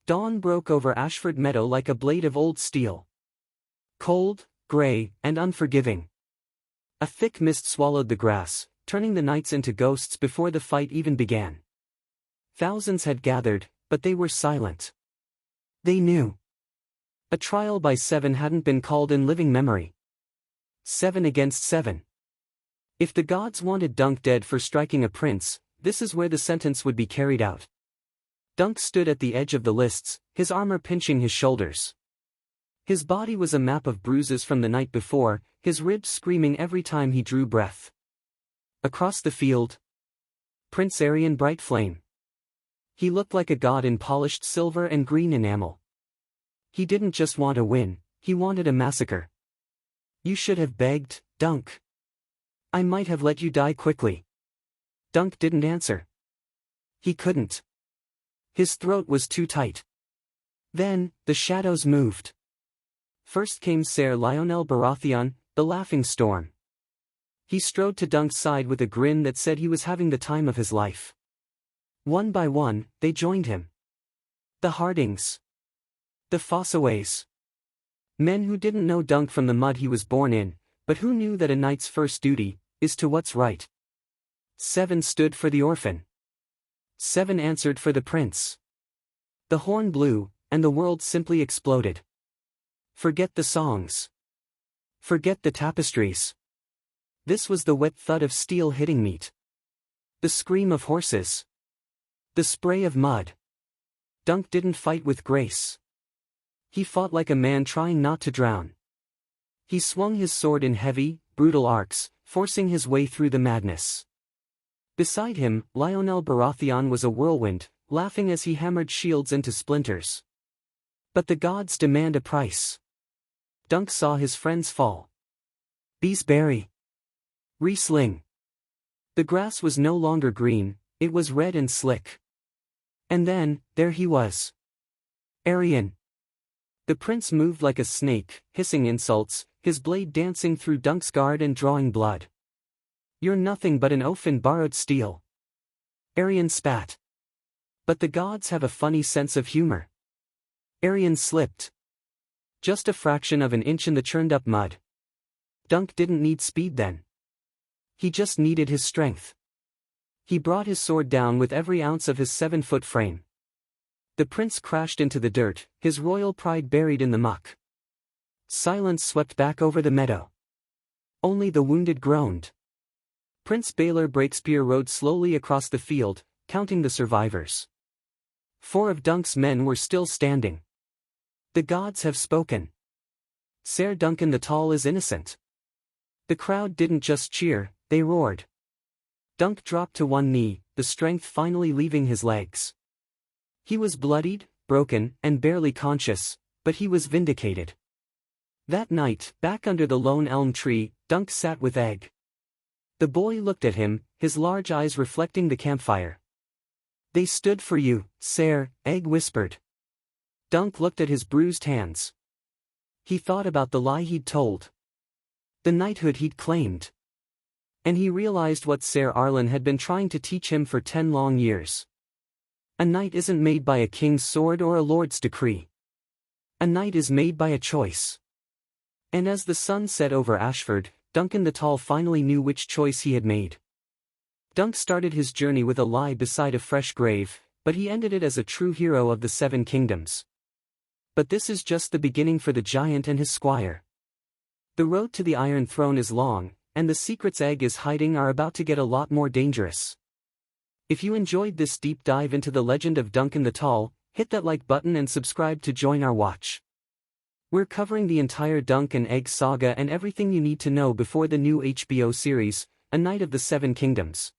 Dawn broke over Ashford Meadow like a blade of old steel. Cold, grey, and unforgiving. A thick mist swallowed the grass, turning the knights into ghosts before the fight even began. Thousands had gathered, but they were silent. They knew. A trial by 7 hadn't been called in living memory. 7 against 7. If the gods wanted Dunk dead for striking a prince, this is where the sentence would be carried out. Dunk stood at the edge of the lists, his armor pinching his shoulders. His body was a map of bruises from the night before, his ribs screaming every time he drew breath. Across the field, Prince Aerion Brightflame. He looked like a god in polished silver and green enamel. He didn't just want a win, he wanted a massacre. You should have begged, Dunk. I might have let you die quickly. Dunk didn't answer. He couldn't. His throat was too tight. Then, the shadows moved. First came Ser Lionel Baratheon, the laughing storm. He strode to Dunk's side with a grin that said he was having the time of his life. One by one, they joined him. The Hardings. The Fossaways. Men who didn't know Dunk from the mud he was born in, but who knew that a knight's first duty is to what's right. 7 stood for the orphan. 7 answered for the prince. The horn blew, and the world simply exploded. Forget the songs. Forget the tapestries. This was the wet thud of steel hitting meat. The scream of horses. The spray of mud. Dunk didn't fight with grace. He fought like a man trying not to drown. He swung his sword in heavy, brutal arcs, forcing his way through the madness. Beside him, Lionel Baratheon was a whirlwind, laughing as he hammered shields into splinters. But the gods demand a price. Dunk saw his friends fall. Beesbury. Riesling. The grass was no longer green, it was red and slick. And then, there he was. Aerion. The prince moved like a snake, hissing insults, his blade dancing through Dunk's guard and drawing blood. You're nothing but an oaf in borrowed steel. Aerion spat. But the gods have a funny sense of humor. Aerion slipped. Just a fraction of an inch in the churned-up mud. Dunk didn't need speed then. He just needed his strength. He brought his sword down with every ounce of his 7-foot frame. The prince crashed into the dirt, his royal pride buried in the muck. Silence swept back over the meadow. Only the wounded groaned. Prince Baelor Breakspear rode slowly across the field, counting the survivors. 4 of Dunk's men were still standing. The gods have spoken. Ser Duncan the Tall is innocent. The crowd didn't just cheer, they roared. Dunk dropped to one knee, the strength finally leaving his legs. He was bloodied, broken, and barely conscious, but he was vindicated. That night, back under the lone elm tree, Dunk sat with Egg. The boy looked at him, his large eyes reflecting the campfire. They stood for you, Ser, Egg whispered. Dunk looked at his bruised hands. He thought about the lie he'd told. The knighthood he'd claimed. And he realized what Ser Arlen had been trying to teach him for 10 long years. A knight isn't made by a king's sword or a lord's decree. A knight is made by a choice. And as the sun set over Ashford, Duncan the Tall finally knew which choice he had made. Dunk started his journey with a lie beside a fresh grave, but he ended it as a true hero of the 7 kingdoms. But this is just the beginning for the giant and his squire. The road to the Iron Throne is long, and the secrets Egg is hiding are about to get a lot more dangerous. If you enjoyed this deep dive into the legend of Duncan the Tall, hit that like button and subscribe to join our watch. We're covering the entire Dunk and Egg saga and everything you need to know before the new HBO series, A Knight of the 7 Kingdoms.